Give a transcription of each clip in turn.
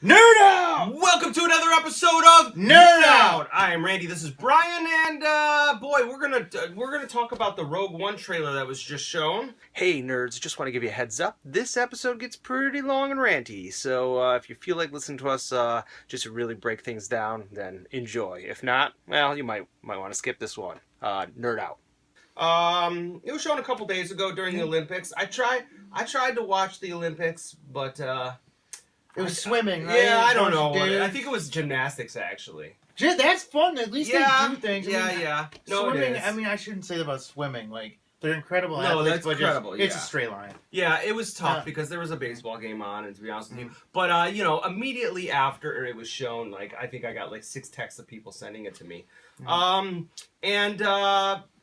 Nerd Out! Welcome to another episode of Nerd Out! I am Randy. This is Brian, and boy, we're gonna talk about the Rogue One trailer that was just shown. Hey nerds, just want to give you a heads up. This episode gets pretty long and ranty, so if you feel like listening to us just really break things down, then enjoy. If not, well, you might want to skip this one. Nerd Out. It was shown a couple days ago during the Olympics. I tried to watch the Olympics, but It was swimming, right? yeah, I don't know. I think it was gymnastics, actually. That's fun. At least they do things. Yeah. No, swimming, it is. I mean, I shouldn't say that about swimming. Like, they're incredible No, athletes, that's but incredible, it's a yeah. straight line. Yeah, it was tough because there was a baseball game on, and to be honest with you. But, immediately after it was shown, like, I think I got, like, 6 texts of people sending it to me.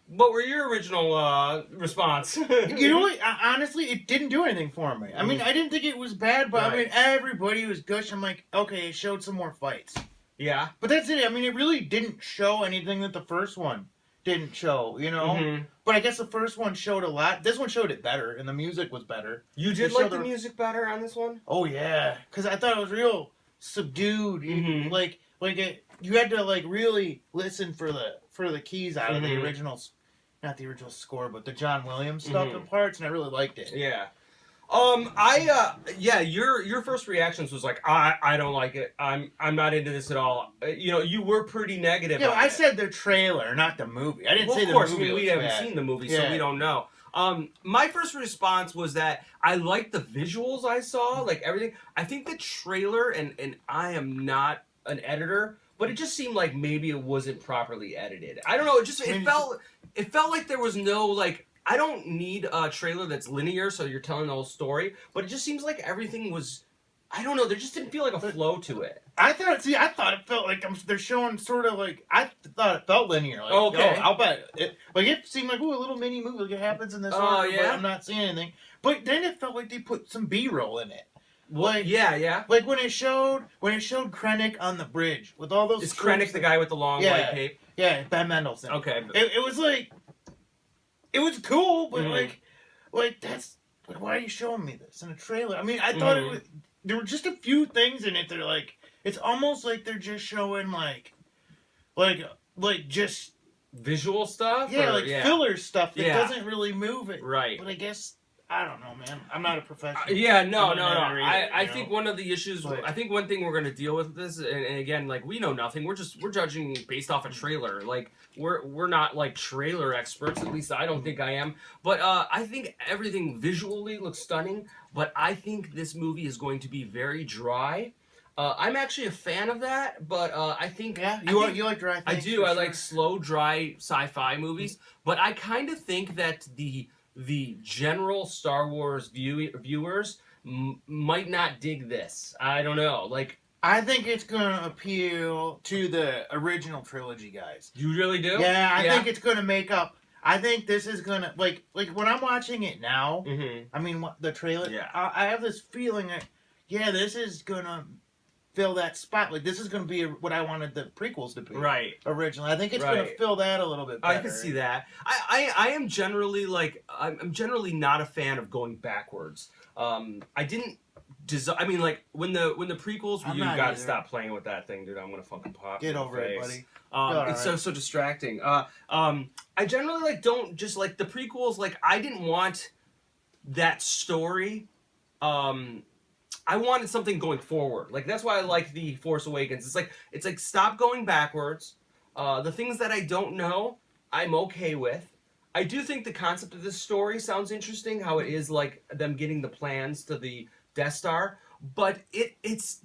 What were your original response? You know what? Honestly, it didn't do anything for me. I mean, I didn't think it was bad, but I mean, everybody was gushing. I'm like, okay, it showed some more fights. Yeah. But that's it. I mean, it really didn't show anything that the first one didn't show, you know? But I guess the first one showed a lot. This one showed it better, and the music was better. You did like the music better on this one? Oh, yeah. Because I thought it was real subdued. You had to, like, really listen for the keys out of the original, not the original score, but the John Williams stuff and parts, and I really liked it. Yeah. Your first reactions was like, I don't like it. I'm not into this at all. You were pretty negative. Yeah, I it. said the trailer, not the movie. I didn't say the movie. Of course, we haven't seen the movie, so we don't know. My first response was that I liked the visuals I saw, like everything. I think the trailer, and I am not an editor, but it just seemed like maybe it wasn't properly edited. I don't know. It felt like there was no, like, I don't need a trailer that's linear, so you're telling the whole story, but it just seems like everything was, I don't know, there just didn't feel like a flow to it. I thought it felt like they're showing sort of like, I thought it felt linear. Like, okay. I'll bet. It seemed like, a little mini movie, like it happens in this order, but I'm not seeing anything. But then it felt like they put some B-roll in it. Like, yeah. Like when it showed Krennic on the bridge with all those. Is Krennic the guy with the long white cape? Yeah, Ben Mendelsohn. Okay. It was like, it was cool, but like that's like, why are you showing me this in a trailer? I mean, I thought it was. There were just a few things in it that are like, it's almost like they're just showing like just visual stuff. Yeah, filler stuff that doesn't really move it. Right. But I guess. I don't know, man. I'm not a professional. No. I think one of the issues. I think one thing we're going to deal with this, and again, like, we know nothing. We're judging based off a trailer. Like, we're not like trailer experts. At least I don't think I am. But I think everything visually looks stunning. But I think this movie is going to be very dry. I'm actually a fan of that, but I think you like dry things. I do. I like slow, dry sci-fi movies. But I kind of think that the general Star Wars viewers might not dig this. I don't know. Like, I think it's gonna appeal to the original trilogy guys. You really do? Yeah, I think it's gonna make up. I think this is gonna like when I'm watching it now. I mean, the trailer. Yeah. I have this feeling that this is gonna fill that spot. Like, this is going to be what I wanted the prequels to be. Right. Originally. I think it's going to fill that a little bit better. I can see that. I am generally, like, I'm generally not a fan of going backwards. I didn't I mean, like, when the prequels were, you gotta stop playing with that thing, dude. I'm gonna fucking pop. Get over it, buddy. It's so distracting. I generally, like, don't just, like, the prequels, like, I didn't want that story. I wanted something going forward. Like, that's why I like The Force Awakens. It's like stop going backwards. The things that I don't know, I'm okay with. I do think the concept of this story sounds interesting, how it is like them getting the plans to the Death Star, but it's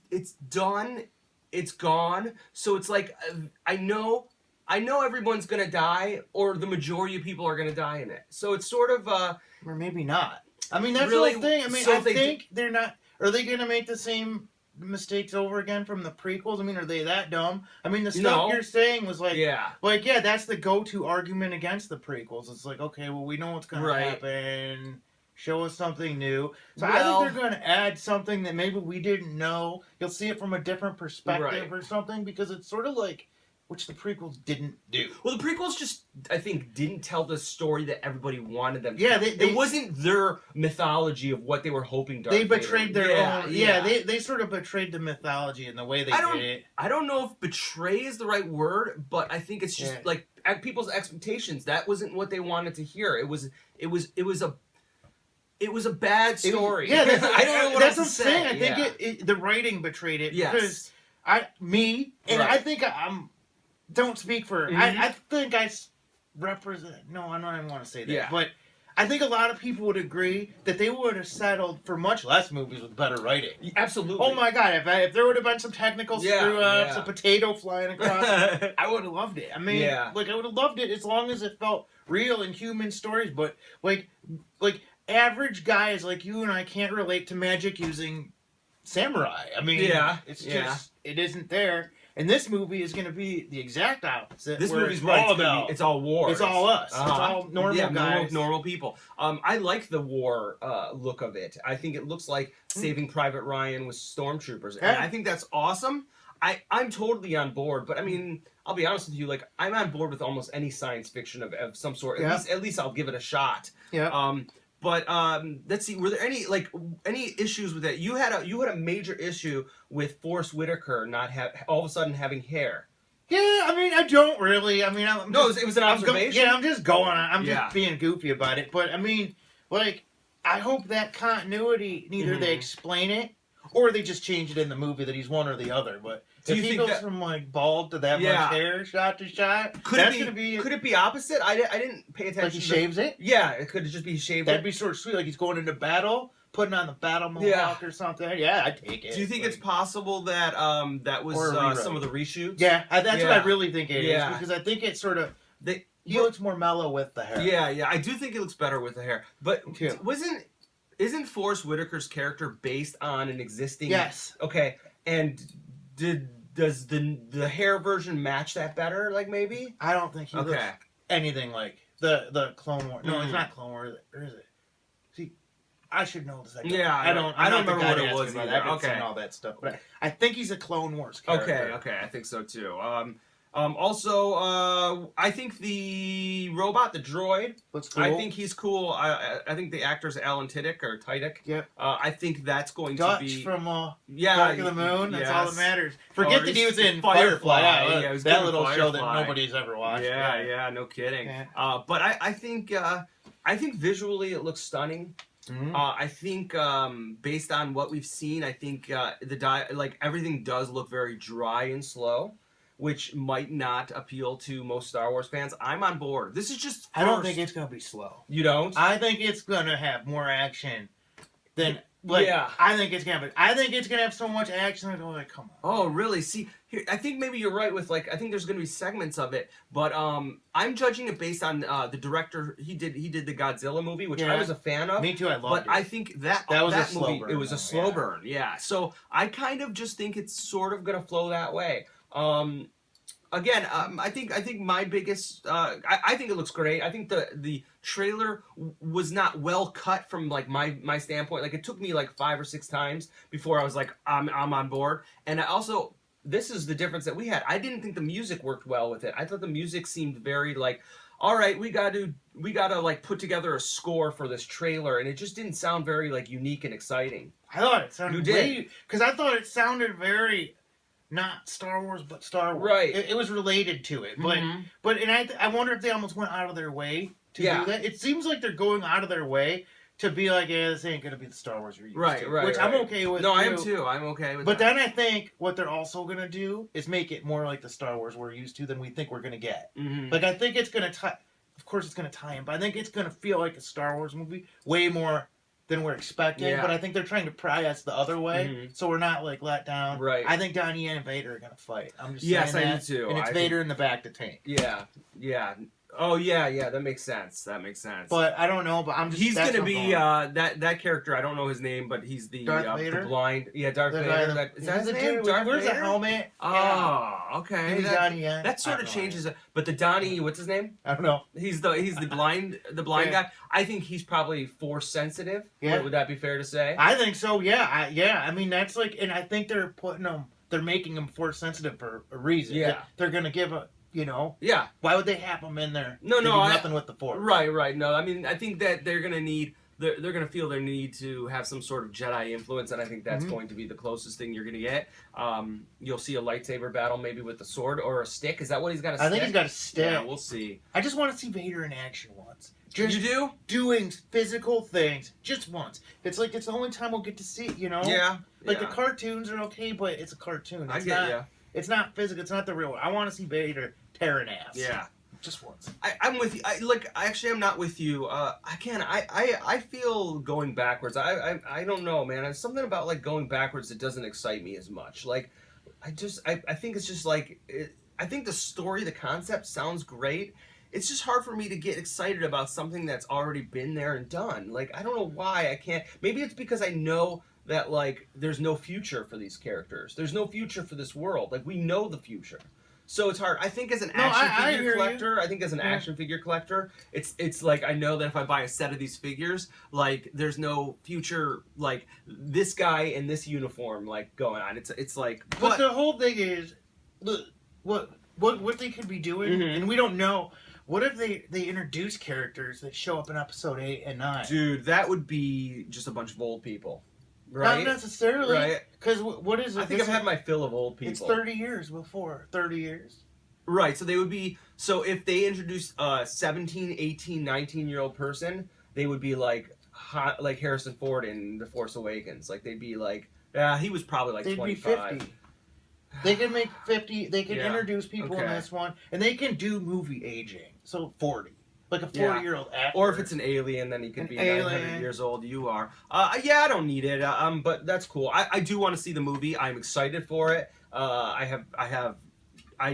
done, it's gone. So it's like, I know everyone's gonna die, or the majority of people are gonna die in it. So it's sort of or maybe not. I mean, that's really, the thing. I mean, so I think they're not. Are they going to make the same mistakes over again from the prequels? I mean, are they that dumb? I mean, the stuff you're saying was like, that's the go-to argument against the prequels. It's like, okay, well, we know what's going to happen. Show us something new. So I think they're going to add something that maybe we didn't know. You'll see it from a different perspective or something, because it's sort of like which the prequels didn't do. Well, the prequels just, I think, didn't tell the story that everybody wanted them to. Yeah, it wasn't their mythology of what they were hoping Darth They betrayed Vader. their own. Yeah, they sort of betrayed the mythology in the way they did it. I don't know if betray is the right word, but I think it's just like people's expectations. That wasn't what they wanted to hear. It was a bad story. I don't know what that's else to what I'm saying. say. I think the writing betrayed it because Right. I think I'm. Don't speak for. I think I represent. No, I don't even want to say that. Yeah. But I think a lot of people would agree that they would have settled for much less movies with better writing. Absolutely. Oh my god! If there would have been some technical screw ups, a potato flying across, I would have loved it. I mean, I would have loved it as long as it felt real and human stories. But like average guys like you and I can't relate to magic using samurai. I mean, it's just it isn't there. And this movie is going to be the exact opposite. This movie's it's all war. It's all us. It's all normal guys. Normal people. I like the war look of it. I think it looks like Saving Private Ryan with stormtroopers. And I think that's awesome. I'm totally on board. But I mean, I'll be honest with you. Like, I'm on board with almost any science fiction of some sort. At least I'll give it a shot. Yeah. But let's see. Were there any issues with that? You had a major issue with Forrest Whitaker not all of a sudden having hair. Yeah, I mean, I don't really. I mean, it was an observation. I'm just going. I'm just being goofy about it. But I mean, like, I hope that continuity neither they explain it or they just change it in the movie that he's one or the other. But if he goes from like bald to that much hair, shot to shot, could it be opposite? I didn't pay attention. Like he shaves it? Yeah, it could just be shaved. That'd be sort of sweet. Like he's going into battle, putting on the battle mohawk or something. Yeah, I'd take it. Do you think it's possible that that was some of the reshoots? Yeah, that's what I really think it is because I think it's sort of he looks more mellow with the hair. Yeah, I do think he looks better with the hair. But isn't Forrest Whitaker's character based on an existing? Yes. Okay, and does the hair version match that better? Like maybe? I don't think he looks anything like the Clone Wars. No, it's not Clone Wars. Or is it? See, I should know this. I don't remember what it was either. I haven't seen all that stuff, but I think he's a Clone Wars character. Okay, I think so too. Also, I think the robot, the droid, looks cool. I think he's cool. I think the actor's Alan Tudyk. Yeah. I think that's going Dutch to be from Dark of the Moon. That's all that matters. Forget that he was in Firefly. Yeah, that little show that nobody's ever watched. Yeah, no kidding. Yeah. But I think visually it looks stunning. Mm-hmm. I think based on what we've seen, I think everything does look very dry and slow, which might not appeal to most Star Wars fans. I'm on board. This is just I don't think it's going to be slow. You don't? I think it's going to have more action than... I think it's going to have so much action. I'm like, come on. Oh, really? See, here, I think maybe you're right with, I think there's going to be segments of it, but I'm judging it based on the director. He did the Godzilla movie, which I was a fan of. Me too, I loved it. But I think that was that a slow movie, burn. it was a slow burn, yeah. So I kind of just think it's sort of going to flow that way. Again, I think my biggest, I think it looks great. I think the trailer was not well cut from my standpoint. Like it took me 5 or 6 times before I was like, I'm on board. And I also, this is the difference that we had. I didn't think the music worked well with it. I thought the music seemed very all right, we gotta put together a score for this trailer, and it just didn't sound very unique and exciting. I thought it sounded because I thought it sounded very. Not Star Wars, but Star Wars. Right. It was related to it, but I wonder if they almost went out of their way to do that. It seems like they're going out of their way to be like, this ain't gonna be the Star Wars you're used to. Right. Which I'm okay with. No, I am too. I'm okay with. But then I think what they're also gonna do is make it more like the Star Wars we're used to than we think we're gonna get. Mm-hmm. I think it's gonna tie. Of course, it's gonna tie in, but I think it's gonna feel like a Star Wars movie way more than we're expecting, but I think they're trying to pry us the other way, so we're not let down. Right. I think Donnie and Vader are gonna fight. I'm just saying that. I do too. And it's Vader in the back to tank. Yeah. Oh yeah, that makes sense. But I don't know. But I'm just. He's gonna be that character. I don't know his name, but he's the Vader? the blind. Yeah, Darth Vader. Is that his name? Darth Vader? Where's the helmet? Oh, okay. That sort of changes it. But the Donnie, what's his name? I don't know. He's the blind guy. I think he's probably Force sensitive. Yeah. Would that be fair to say? I think so. Yeah. I mean, that's and I think they're putting him they're making them force sensitive for a reason. Yeah. They're gonna give a, Yeah. Why would they have them in there? No, nothing with the force. Right. No, I mean, I think that they're gonna need. They're going to feel their need to have some sort of Jedi influence, and I think that's going to be the closest thing you're going to get. You'll see a lightsaber battle maybe with a sword or a stick. Is that what he's got, a stick? I think he's got a stick. Yeah, we'll see. I just want to see Vader in action once. You do? Doing physical things just once. It's like it's the only time we'll get to see it, Yeah. Like the cartoons are okay, but it's a cartoon. It's not physical. It's not the real one. I want to see Vader tearing ass. Yeah. Just once. I'm with you. Actually, I'm not with you. I feel going backwards. I don't know, man. There's something about like going backwards that doesn't excite me as much. Like, I think it's just like I think the story, the concept sounds great. It's just hard for me to get excited about something that's already been there and done. Like, I don't know why I can't. Maybe it's because I know that like there's no future for these characters. There's no future for this world. Like, we know the future. So it's hard. I think as an action figure collector, action figure collector, it's like I know that if I buy a set of these figures, like there's no future like this guy in this uniform like going on. It's like but the whole thing is what they could be doing, and we don't know. What if they introduce characters that show up in episode 8 and 9? Dude, that would be just a bunch of old people. Right? Not necessarily. Right. Because what is it? I think I've had my fill of old people. It's 30 years before. 30 years. Right. So they would be... So if they introduced a 17, 18, 19-year-old person, they would be like Harrison Ford in The Force Awakens. Like, they'd be like... Yeah, he was probably like 25. Be 50. They can make 50. They can introduce people in this one. And they can do movie aging. So 40. Like a 40-year-old actor. Or if it's an alien, then he could be 900 years old. You are. I don't need it. But that's cool. I do want to see the movie. I'm excited for it. I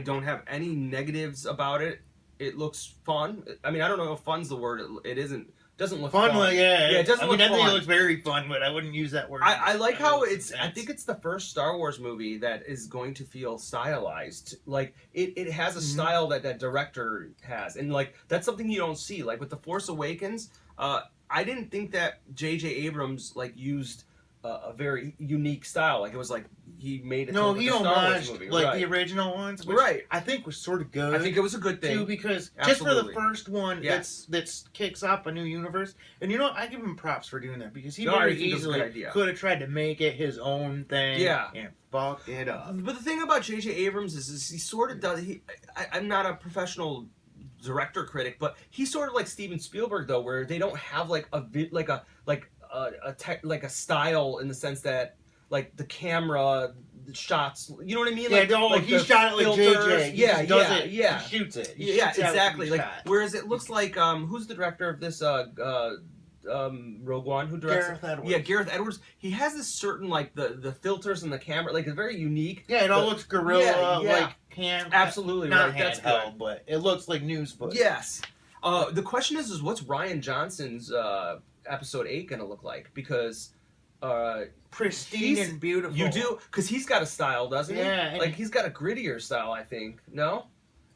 don't have any negatives about it. It looks fun. I mean, I don't know if fun's the word. It isn't. Doesn't look fun. It doesn't look fun. I think it looks very fun, but I wouldn't use that word. I like how it's... I think it's the first Star Wars movie that is going to feel stylized. Like, it has a style that director has. And, like, that's something you don't see. Like, with The Force Awakens, I didn't think that J.J. Abrams, like, used a very unique style. Like, it was like he made it he Star Wars movie. Like the original ones, which I think was sort of good. I think it was a good thing too, because just for the first one, that's kicks off a new universe. And you know what? I give him props for doing that because he very easily could have tried to make it his own thing. And fuck it up. But the thing about J.J. Abrams is he sort of does. I'm not a professional director critic, but he's sort of like Steven Spielberg though, where they don't have like a style in the sense that like the camera shots, you know what I mean? Like, he shot it like JJ. He shoots it. Exactly. Like, whereas it looks like who's the director of this Rogue One? Who directs Gareth Edwards. Yeah, Gareth Edwards. He has this certain like the filters in the camera, like it's very unique. Yeah, it all looks guerrilla, like absolutely not right. That's handheld, good. but it looks like news footage. Yes. The question is what's Rian Johnson's episode 8 gonna look like? Because pristine and beautiful. You do, because he's got a style, doesn't he? Yeah. Like, he's got a grittier style, I think. No?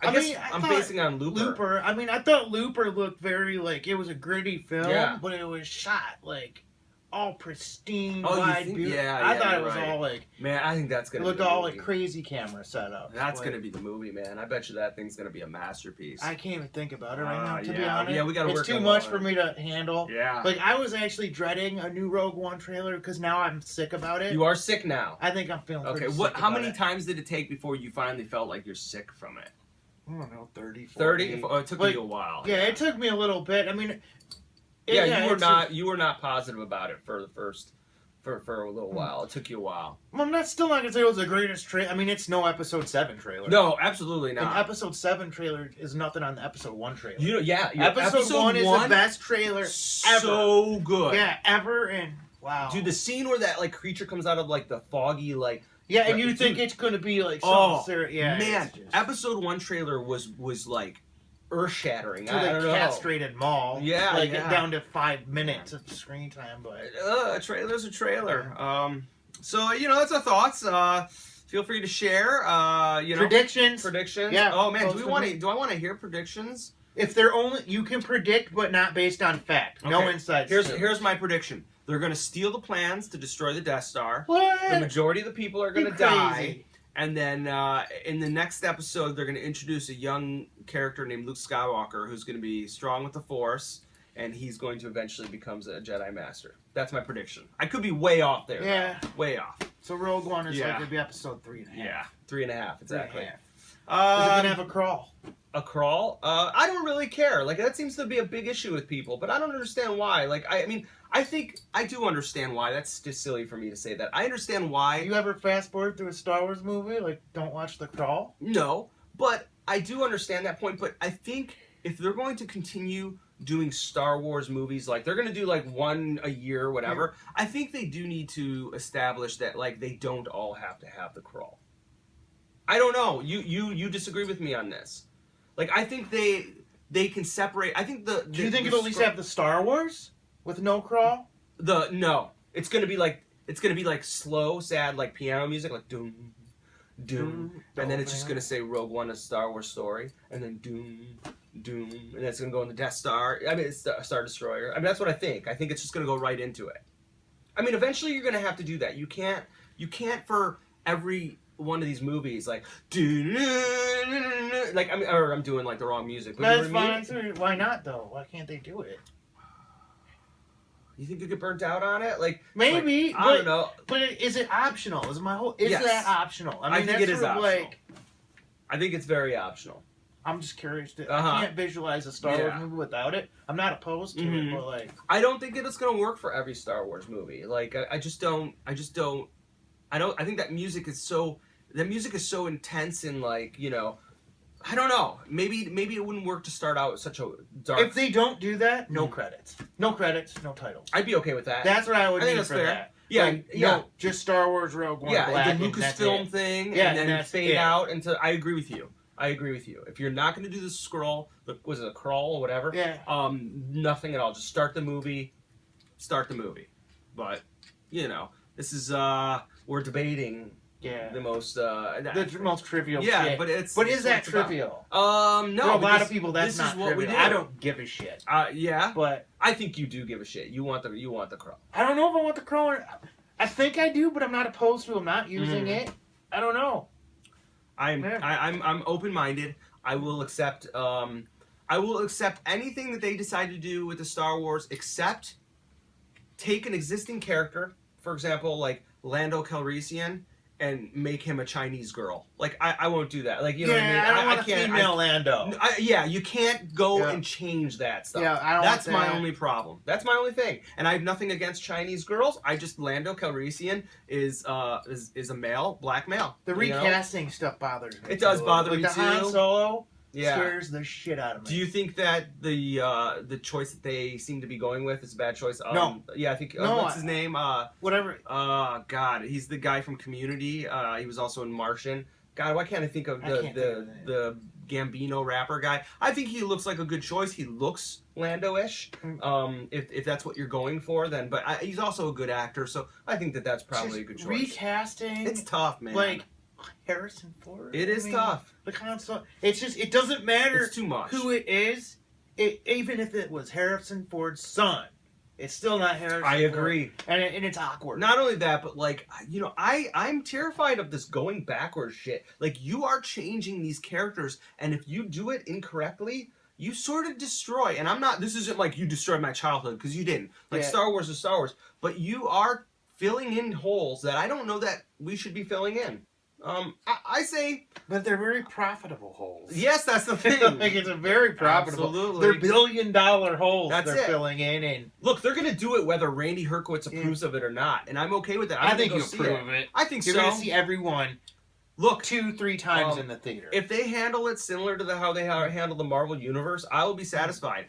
I guess I'm basing on Looper. I mean, I thought Looper looked very, like, it was a gritty film, but it was shot, like, all pristine, wide, beautiful. I thought it was all, like... Man, I think that's going to be it looked all, like, crazy camera setup. That's going to be the movie, man. I bet you that thing's going to be a masterpiece. I can't even think about it right now, to be honest. Yeah, we got to work on it. It's too much for me to handle. Yeah. Like, I was actually dreading a new Rogue One trailer, because now I'm sick about it. You are sick now? I think I'm feeling pretty sick how many times did it take before you finally felt like you're sick from it? I don't know, 30, 40. 30? Oh, it took you a while. Yeah, it took me a little bit. I mean... you were not positive about it for the first... For a little while. It took you a while. Well, I'm still not going to say it was the greatest trailer. I mean, it's no Episode 7 trailer. No, absolutely not. An Episode 7 trailer is nothing on the Episode 1 trailer. Episode 1 is the best trailer ever. So good. Yeah, ever, and wow. Dude, the scene where that, like, creature comes out of, like, the foggy, like... Yeah, and you think it's going to be, like, something serious. Yeah, man, Episode 1 trailer was like... earth-shattering. To the castrated mall. Yeah, like down to 5 minutes of screen time, but a trailer's a trailer. So that's our thoughts. Feel free to share. Predictions. Yeah. Oh man, do I want to hear predictions? If they're only you can predict, but not based on fact. Okay. No insights. Here's my prediction. They're going to steal the plans to destroy the Death Star. What? The majority of the people are going to die. And then in the next episode, they're going to introduce a young character named Luke Skywalker who's going to be strong with the Force, and he's going to eventually become a Jedi Master. That's my prediction. I could be way off there. Yeah. Though. Way off. So Rogue One is like going to be episode 3.5. Yeah, 3.5, exactly. 3.5. Is it going to have a crawl? A crawl? I don't really care. Like, that seems to be a big issue with people, but I don't understand why. Like, I mean, I think I do understand why. That's just silly for me to say that. I understand why. You ever fast forward through a Star Wars movie? Like, don't watch the crawl? No, but I do understand that point. But I think if they're going to continue doing Star Wars movies, like they're going to do like one a year or whatever, I think they do need to establish that like they don't all have to have the crawl. I don't know. You disagree with me on this? Like, I think they can separate. I think the do you think it'll at least have the Star Wars with no crawl? No, it's gonna be like slow, sad, like piano music, like doom, doom, and then it's just gonna say Rogue One, a Star Wars story, and then doom, doom, and that's gonna go in the Death Star. I mean, it's the Star Destroyer. I mean, that's what I think. I think it's just gonna go right into it. I mean, eventually you're gonna have to do that. You can't for every one of these movies, like, like, I mean, or I'm doing like the wrong music. But that's fine. Why not though? Why can't they do it? You think you get burnt out on it? Like, maybe. Like, I don't know. But is it optional? Is my whole? Is that optional? I think it is optional. Like, I think it's very optional. I'm just curious. I can't visualize a Star Wars movie without it. I'm not opposed to it, but like, I don't think it's gonna work for every Star Wars movie. Like, I just don't. I think that music is so. That music is so intense and like, you know, I don't know. Maybe it wouldn't work to start out with such a dark. If they don't do that, no credits, no titles. I'd be okay with that. That's what I would need for that. Yeah, like, no, just Star Wars Rogue One. Yeah, the Lucasfilm thing, and then fade out into. I agree with you. If you're not going to do the scroll, was it a crawl or whatever? Yeah. Nothing at all. Just start the movie. But, you know, this is we're debating. Yeah. The most trivial shit. Yeah, but is that trivial? No. For a lot of people, that's not what trivial. We do. I don't give a shit. Yeah. But I think you do give a shit. You want the crawl. I don't know if I want the crawl or... I think I do, but I'm not opposed to. I'm not using it. I don't know. I'm open-minded. I will accept anything that they decide to do with the Star Wars, except take an existing character, for example, like Lando Calrissian, and make him a Chinese girl. Like, I won't do that. Like, you know what I mean? I don't want a female Lando. You can't go and change that stuff. Yeah, I don't That's want that. my only problem. That's my only thing. And I have nothing against Chinese girls. Lando Calrissian is a male, black male. The recasting stuff bothers me. It does bother me too. The Han Solo scares the shit out of me. Do you think that the choice that they seem to be going with is a bad choice? No. Yeah, I think. What's his name? Whatever. God, he's the guy from Community. He was also in Martian. God, why can't I think of the Gambino rapper guy? I think he looks like a good choice. He looks Lando-ish. If that's what you're going for, then. But he's also a good actor, so I think that's probably a good choice. Recasting. It's tough, man. Like Harrison Ford. It is tough. The console. It's just. It doesn't matter. It's too much. Who it is. Even if it was Harrison Ford's son, it's still not Harrison. I agree. Ford. And it's awkward. Not only that, but like, you know, I'm terrified of this going backwards shit. Like, you are changing these characters, and if you do it incorrectly, you sort of destroy. And this isn't like you destroyed my childhood, because you didn't. Like, Star Wars is Star Wars. But you are filling in holes that I don't know that we should be filling in. I say... But they're very profitable holes. Yes, that's the thing. Like, it's a very profitable... Absolutely. They're billion-dollar holes they're filling in. And look, they're going to do it whether Randy Herkowitz approves of it or not. And I'm okay with that. I think you approve of it. I think You're going to see everyone... Look, 2-3 times in the theater. If they handle it similar to how they handle the Marvel Universe, I will be satisfied.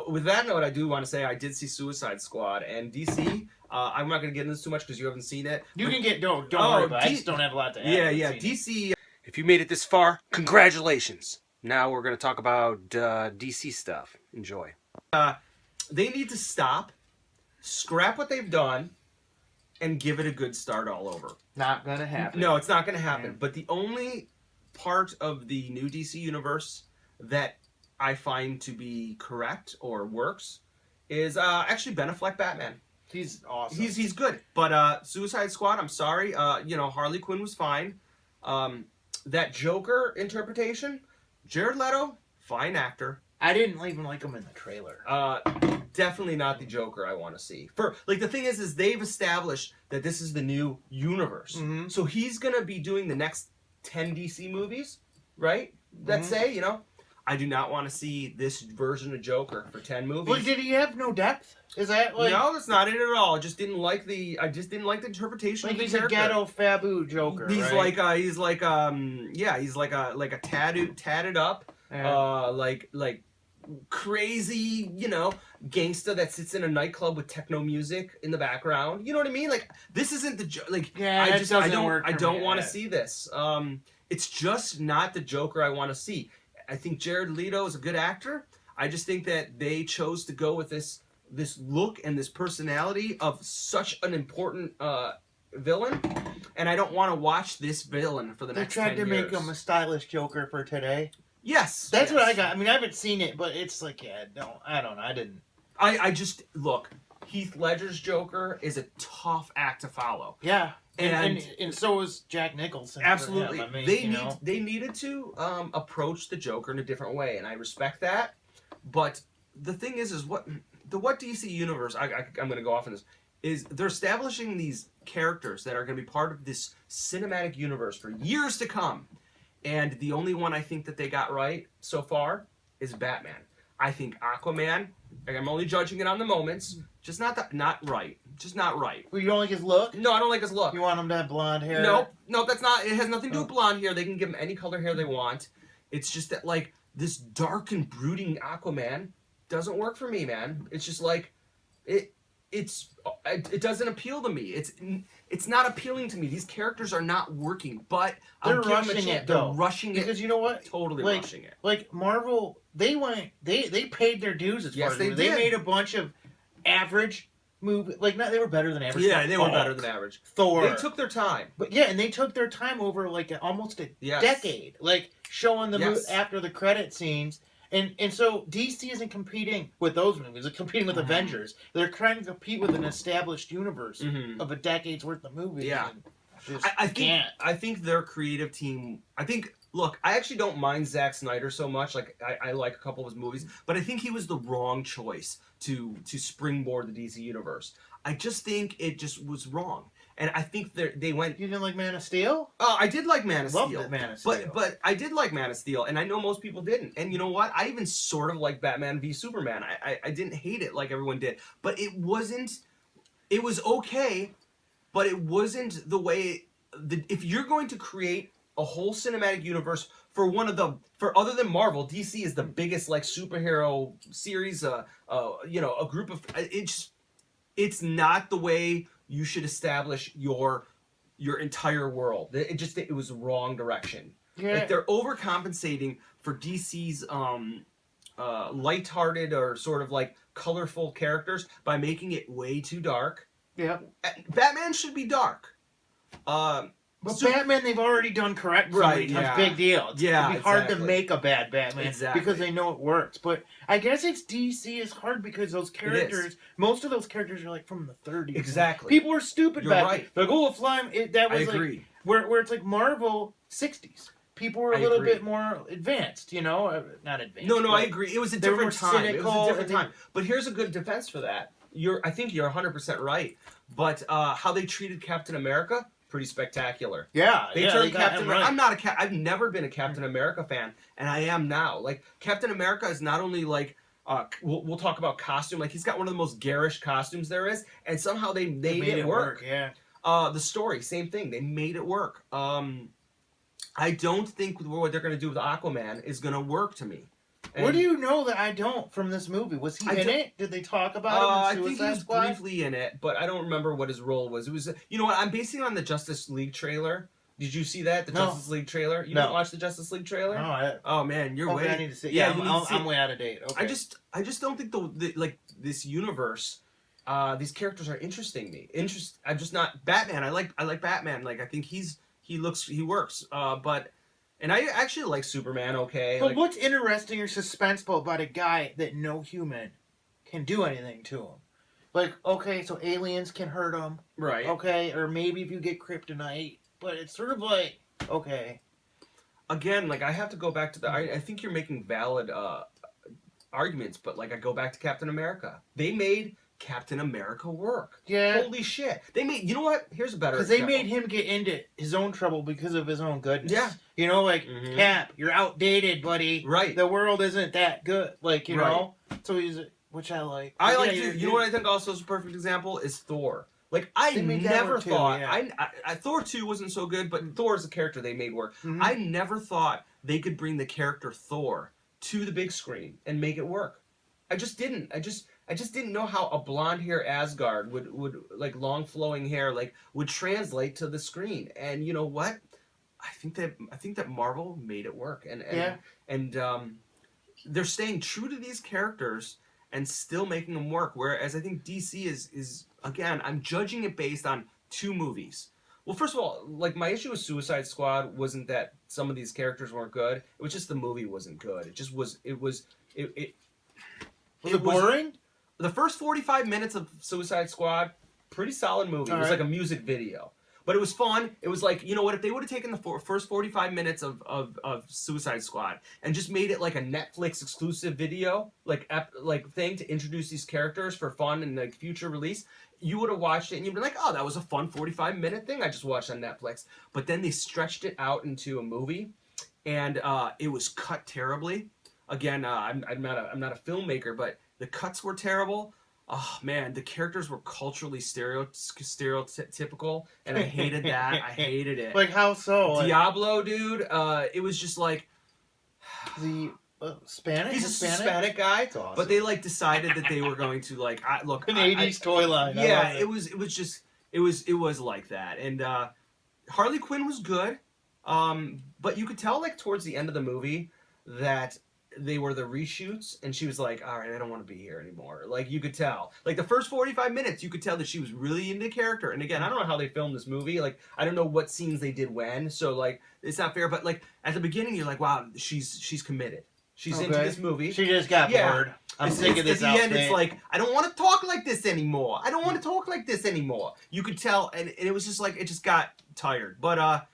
With that note, I do want to say I did see Suicide Squad, and DC... I'm not going to get into this too much because you haven't seen it. You can get... Don't worry about it. I just don't have a lot to add. Yeah. DC... If you made it this far, congratulations. Now we're going to talk about DC stuff. Enjoy. They need to stop, scrap what they've done, and give it a good start all over. Not going to happen. No, it's not going to happen. But the only part of the new DC Universe that I find to be correct or works is actually Ben Affleck Batman. He's awesome. He's good. But Suicide Squad, I'm sorry. Harley Quinn was fine. That Joker interpretation, Jared Leto, fine actor. I didn't even like him in the trailer. Definitely not the Joker I want to see. For like the thing is they've established that this is the new universe. Mm-hmm. So he's gonna be doing the next 10 DC movies, right? Let's say, you know. I do not want to see this version of Joker for 10 movies. Well, did he have no depth? Is that like... No, that's not it at all. I just didn't like the interpretation like of the he's character. A ghetto fabu Joker. He's right? he's like a tatted up, like crazy, you know, gangster that sits in a nightclub with techno music in the background. You know what I mean? Like this isn't the like. Yeah, I don't want to see this. It's just not the Joker I want to see. I think Jared Leto is a good actor. I just think that they chose to go with this look and this personality of such an important villain, and I don't want to watch this villain for the next 10 years. They tried to make him a stylish Joker for today. Yes. That's what I got. I mean, I haven't seen it, but it's like, yeah, I don't know. I didn't. I just, look, Heath Ledger's Joker is a tough act to follow. Yeah. And so is Jack Nicholson. Absolutely. I mean, they needed to approach the Joker in a different way, and I respect that. But the thing is what DC Universe, I'm going to go off on this, is they're establishing these characters that are going to be part of this cinematic universe for years to come. And the only one I think that they got right so far is Batman. I think Aquaman, I'm only judging it on the moments, just not right. Just not right. Well, you don't like his look? No, I don't like his look. You want him to have blonde hair? No, that's not, it has nothing to do with blonde hair. They can give him any color hair they want. It's just that, like, this dark and brooding Aquaman doesn't work for me, man. It's just like, it doesn't appeal to me. It's not appealing to me. These characters are not working, but they're rushing it. They're rushing it. Because you know what? Totally rushing it. Like Marvel, they paid their dues as far as they made a bunch of average movies. Like they were better than average. Yeah, they were better than average. Thor. They took their time. But yeah, and they took their time over like almost a decade, like showing the movie after the credit scenes. And so DC isn't competing with those movies. They're competing with Avengers. They're trying to compete with an established universe of a decade's worth of movies. Yeah. I think their creative team... Look, I actually don't mind Zack Snyder so much. Like, I like a couple of his movies. But I think he was the wrong choice to springboard the DC Universe. I just think it just was wrong. And I think they went... You didn't like Man of Steel? Oh, I did like Man of Steel. Loved Man of Steel. But I did like Man of Steel, and I know most people didn't. And you know what? I even sort of like Batman v Superman. I didn't hate it like everyone did. But it wasn't... It was okay, but it wasn't the way... If you're going to create a whole cinematic universe for other than Marvel, DC is the biggest like superhero series, a group of... It's not the way... You should establish your entire world. It was the wrong direction. Yeah. Like they're overcompensating for DC's lighthearted or sort of like colorful characters by making it way too dark. Yeah. Batman should be dark. But Batman, they've already done correct. Right, yeah. Big deal. It'd be hard to make a bad Batman because they know it works. But I guess it's DC is hard because those characters, most of those characters are like from the 30s. Exactly. People were stupid back then. Right. Like, oh, Flying, that was I agree. Where it's like Marvel 60s. People were a little bit more advanced, you know? Not advanced. No, I agree. It was a different time. Cynical, it was a different time. But here's a good defense for that. I think you're 100% right. But how they treated Captain America... pretty spectacular. Yeah, they turned Captain America. Right. I've never been a Captain America fan, and I am now. Like Captain America is not only like we'll talk about costume. Like he's got one of the most garish costumes there is, and somehow they made it work. Yeah. The story, same thing. They made it work. I don't think what they're going to do with Aquaman is going to work to me. And what do you know that I don't from this movie? Was he in it? Did they talk about him in Suicide I think he was Squad? briefly in it, but I don't remember what his role was. It was, you know what? I'm basing it on the Justice League trailer. Did you see that? The Justice League trailer? You didn't watch the Justice League trailer? No. Oh man, you're way. I need to see. Yeah, I'm way out of date. Okay. I just don't think this universe. These characters are interesting me. I'm just not Batman. I like Batman. Like I think he works. And I actually like Superman, okay. But what's interesting or suspenseful about a guy that no human can do anything to him? Like, okay, so aliens can hurt him. Right. Okay, or maybe if you get kryptonite. But it's sort of like... okay. Again, like, I have to go back to I think you're making valid arguments, but, like, I go back to Captain America. They made Captain America work. Yeah. Holy shit. They made, you know what? Here's a better example. Because they made him get into his own trouble because of his own goodness. Yeah. You know, like, Cap, you're outdated, buddy. Right. The world isn't that good. Like, you know? So he's, which I like. I like, you know what I think also is a perfect example? Is Thor. Like, I never thought, I Thor 2 wasn't so good, but Thor is a character they made work. I never thought they could bring the character Thor to the big screen and make it work. I just didn't. I just didn't know how a blonde hair Asgard would like long flowing hair like would translate to the screen. And you know what? I think that Marvel made it work. And they're staying true to these characters and still making them work. Whereas I think DC is again, I'm judging it based on 2 movies. Well, first of all, like, my issue with Suicide Squad wasn't that some of these characters weren't good. It was just the movie wasn't good. It just was. Was it boring? The first 45 minutes of Suicide Squad, pretty solid movie. It was like a music video. But it was fun. It was like, you know what, if they would have taken the first 45 minutes of Suicide Squad and just made it like a Netflix exclusive video, like thing to introduce these characters for fun and like future release, you would have watched it and you'd be like, oh, that was a fun 45-minute thing I just watched on Netflix. But then they stretched it out into a movie, and it was cut terribly. Again, I'm not a filmmaker, but the cuts were terrible. Oh man, the characters were culturally stereotypical, and I hated that. I hated it. Like, how so? Diablo, dude. It was just like the Spanish. He's a Hispanic guy, awesome. But they like decided that they were going to like look an 80s toy line. Yeah, it was like that, and Harley Quinn was good, but you could tell like towards the end of the movie that they were the reshoots, and she was like, all right, I don't want to be here anymore. Like, you could tell. Like, the first 45 minutes, you could tell that she was really into character. And again, I don't know how they filmed this movie. Like, I don't know what scenes they did when. So, like, it's not fair. But, like, at the beginning, you're like, wow, she's committed. She's into this movie. She just got bored. I'm sick of this outfit. At the end, it's like, I don't want to talk like this anymore. I don't want to talk like this anymore. You could tell, and it was just like, it just got tired. But,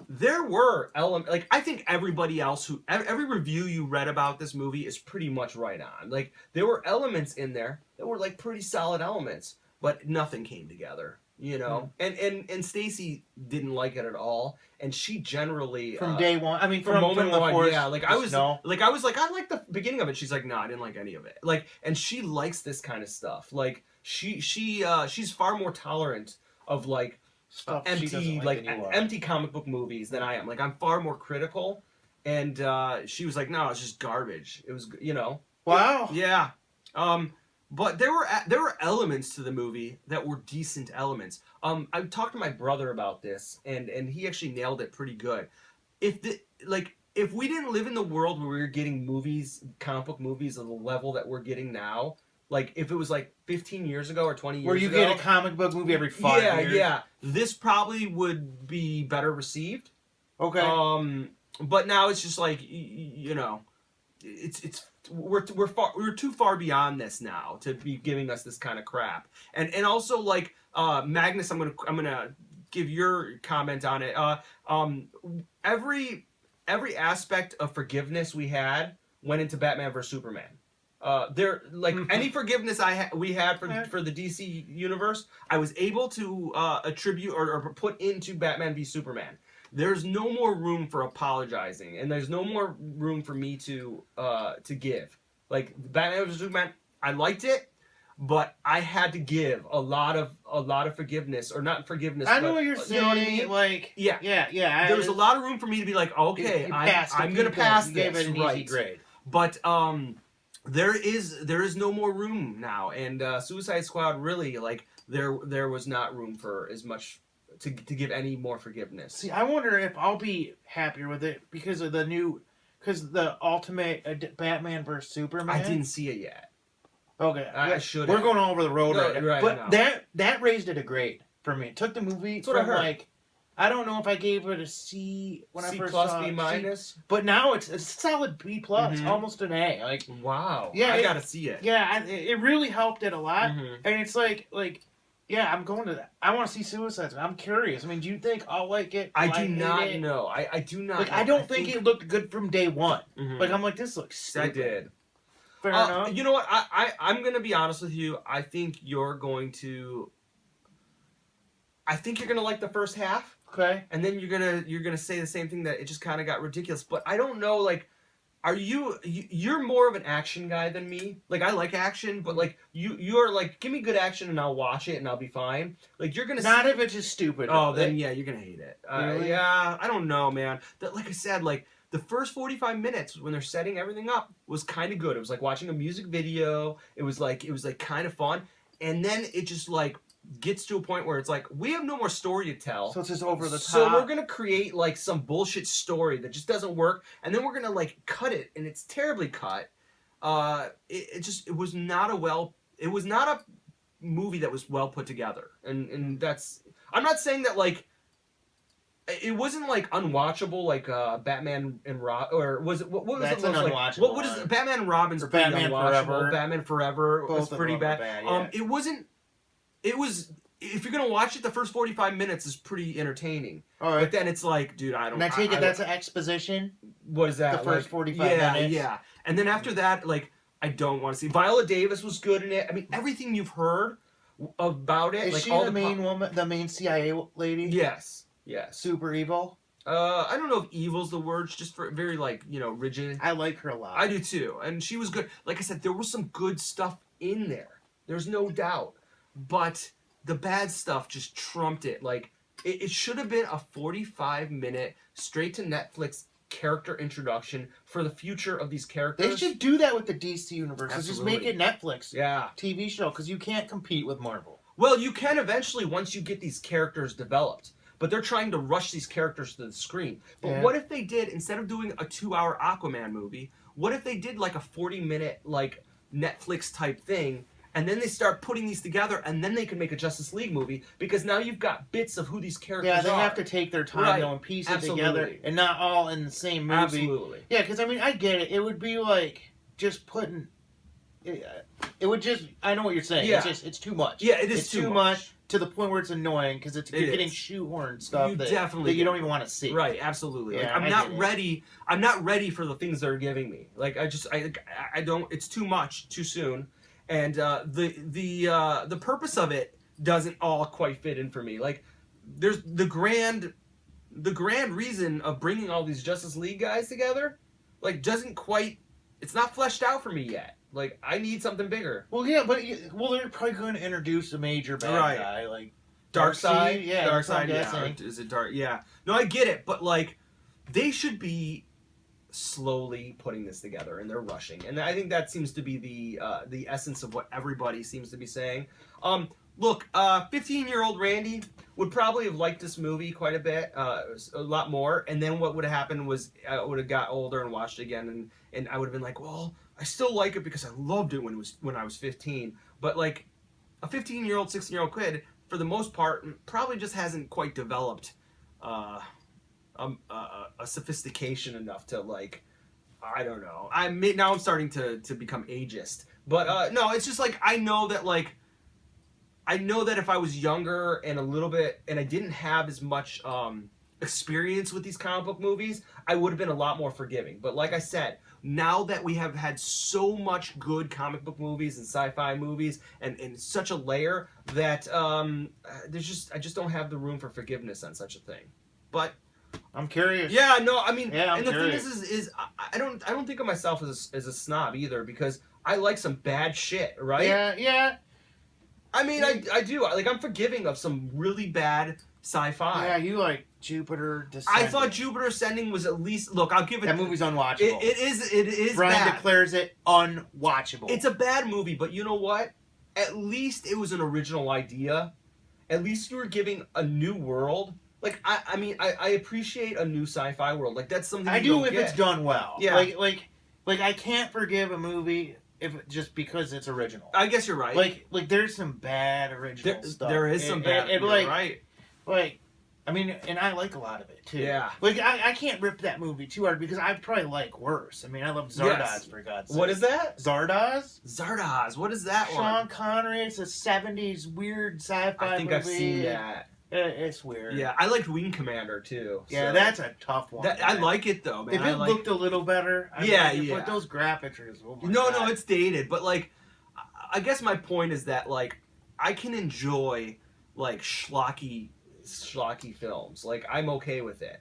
there were elements, like, I think everybody else every review you read about this movie is pretty much right on. Like, there were elements in there that were, like, pretty solid elements, but nothing came together, you know? And Stacey didn't like it at all, and she generally... From day one, I mean, from moment the one, force, yeah, like, I was like, I liked the beginning of it. She's like, no, I didn't like any of it. Like, and she likes this kind of stuff. Like, she's far more tolerant of, like, empty comic book movies than I am. Like, I'm far more critical, and she was like, no, it's just garbage. It was, you know. Wow. Yeah. But there were elements to the movie that were decent elements. I talked to my brother about this, and he actually nailed it pretty good. If we didn't live in the world where we were getting comic book movies of the level that we're getting now, like, if it was, like, 15 years ago or 20 years ago... Where you get a comic book movie every 5 years. Yeah. This probably would be better received. Okay. But now it's just like, you know... We're too far beyond this now to be giving us this kind of crap. And also, like, Magnus, I'm gonna give your comment on it. Every aspect of forgiveness we had went into Batman vs Superman. Any forgiveness we had for the DC universe, I was able to attribute or put into Batman v Superman. There's no more room for apologizing, and there's no more room for me to give. Like, Batman v Superman, I liked it, but I had to give a lot of forgiveness, or not forgiveness. I know what you're saying. You know what I mean? Like, yeah. There was a lot of room for me to be like, okay, I'm gonna pass this. Gave it an easy grade. But there is no more room now, and Suicide Squad really, like, there was not room for as much to give any more forgiveness. See, I wonder if I'll be happier with it because of the ultimate Batman vs Superman. I didn't see it yet. Okay, I should. We're going over the road right now. Right, but that raised it a grade for me. It took the movie from like, I don't know if I gave it a C when I first saw it. C+, B minus. But now it's a solid B plus, almost an A. Like, wow. Yeah, I gotta see it. Yeah, it really helped it a lot, and it's like Yeah, I'm going to that. I want to see Suicide Squad. I'm curious. I mean, do you think I'll like it? I do not know. I do not. Like, know. I don't think it looked good from day one. Mm-hmm. Like, I'm like, this looks stupid. I did. Fair enough. You know what? I'm gonna be honest with you. I think you're going to like the first half. Okay. And then you're gonna say the same thing, that it just kind of got ridiculous. But I don't know. Like, are you're more of an action guy than me? Like, I like action, but like you're like, give me good action and I'll watch it and I'll be fine. Like, you're gonna not if it's just stupid. Oh, then yeah, you're gonna hate it. Really? Yeah, I don't know, man. Like I said, like the first 45 minutes when they're setting everything up was kind of good. It was like watching a music video. It was like kind of fun, and then it just like gets to a point where it's like, we have no more story to tell. So it's just over the top. So we're gonna create like some bullshit story that just doesn't work, and then we're gonna like cut it, and it's terribly cut. It was not a movie that was well put together, and that's, I'm not saying that like it wasn't like unwatchable, like Batman and Robin, or was it what was that's it? An like, unwatchable. What is Batman and Robin's pretty Batman unwatchable. Forever. Batman Forever was pretty bad. Yeah. It wasn't. It was. If you're gonna watch it, the first 45 minutes is pretty entertaining. All right. But then it's like, dude, I don't. And I take it that's an exposition. What is that? The first 45 minutes. Yeah. And then after that, like, I don't want to see. Viola Davis was good in it. I mean, everything you've heard about it. Is like she all the main woman, the main CIA lady? Yes. Super evil. I don't know if evil's the word, just for very like, rigid. I like her a lot. I do too, and she was good. Like I said, there was some good stuff in there. There's no doubt, but the bad stuff just trumped it. Like it should have been a 45-minute straight to Netflix character introduction for the future of these characters. They should do that with the DC Universe. Absolutely. Just make it Netflix. Yeah. TV show, because you can't compete with Marvel. Well, you can eventually once you get these characters developed. But they're trying to rush these characters to the screen. But what if they did, instead of doing a 2-hour Aquaman movie, what if they did like a 40-minute like Netflix type thing, and then they start putting these together, and then they can make a Justice League movie, because now you've got bits of who these characters are. Yeah, they have to take their time and piece it together, and not all in the same movie. Absolutely. Yeah, because I mean, I get it. It would be like just putting. It would just. I know what you're saying. Yeah. It's too much. Yeah, it is it's too much. To the point where it's annoying, because you're getting shoehorned stuff that you don't even want to see. Right, absolutely. Yeah, like, I'm not ready. I'm not ready for the things they're giving me. Like I don't. It's too much too soon, and the purpose of it doesn't all quite fit in for me. Like there's the grand reason of bringing all these Justice League guys together, like doesn't quite. It's not fleshed out for me yet. Like, I need something bigger. Well, yeah, but they're probably going to introduce a major bad guy, like Darkseid. Yeah, Darkseid. Yeah, or is it Dark? Yeah. No, I get it, but like, they should be slowly putting this together, and they're rushing, and I think that seems to be the essence of what everybody seems to be saying. Look, 15-year-old Randy would probably have liked this movie quite a bit, a lot more, and then what would have happened was I would have got older and watched it again, and I would have been like, well, I still like it because I loved it when I was 15. But like a 15-year-old, 16-year-old kid, for the most part, probably just hasn't quite developed a sophistication enough to like, I don't know. Now I'm starting to become ageist. But no, it's just like I know that if I was younger and a little bit, and I didn't have as much experience with these comic book movies, I would have been a lot more forgiving. But like I said, now that we have had so much good comic book movies and sci-fi movies and such a layer that I just don't have the room for forgiveness on such a thing. But I'm curious. Yeah, no, I mean, yeah, and the thing is I don't think of myself as a snob either, because I like some bad shit, right? Yeah. I mean, I do. Like, I'm forgiving of some really bad sci-fi. Yeah, you like Jupiter Descending. I thought Jupiter Ascending was at least... Look, I'll give it... That movie's unwatchable. It is Brian bad. declares it unwatchable. It's a bad movie, but you know what? At least it was an original idea. At least you were giving a new world. Like, I mean, I appreciate a new sci-fi world. Like, that's something I do if it's done well. Yeah. Like I can't forgive a movie just because it's original. I guess you're right. Like there's some bad original stuff. There is some bad. You're right. Like, I mean, and I like a lot of it too. Yeah. Like I can't rip that movie too hard because I probably like worse. I mean, I love Zardoz for God's sake. What is that? Zardoz. Zardoz. What is that one? Sean Connery. It's a '70s weird sci-fi movie. I think I've seen that. It's weird. Yeah, I liked Wing Commander too. Yeah, so. that's a tough one. I like it though, man. If it looked a little better, but those graphics are just, no, it's dated. But like, I guess my point is that like, I can enjoy like schlocky films. Like I'm okay with it.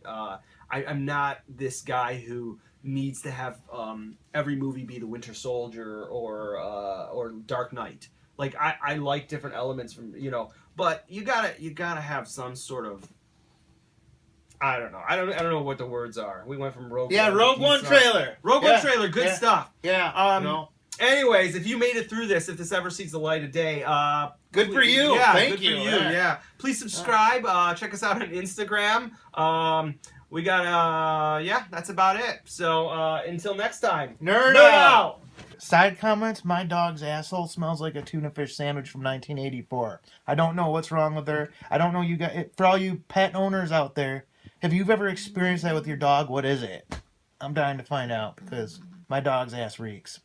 I'm not this guy who needs to have every movie be The Winter Soldier or Dark Knight. Like I like different elements from but you gotta have some sort of I don't know what the words are. We went from Rogue One. Rogue One trailer. Rogue One trailer, good stuff. Yeah. Anyways, if you made it through this, if this ever sees the light of day, good for you. Yeah, Thank you. For you. Yeah. Please subscribe. Check us out on Instagram. We got that's about it. So until next time. Nerd out. Side comments, my dog's asshole smells like a tuna fish sandwich from 1984. I don't know what's wrong with her. I don't know, you guys, for all you pet owners out there, have you ever experienced that with your dog? What is it? I'm dying to find out because my dog's ass reeks.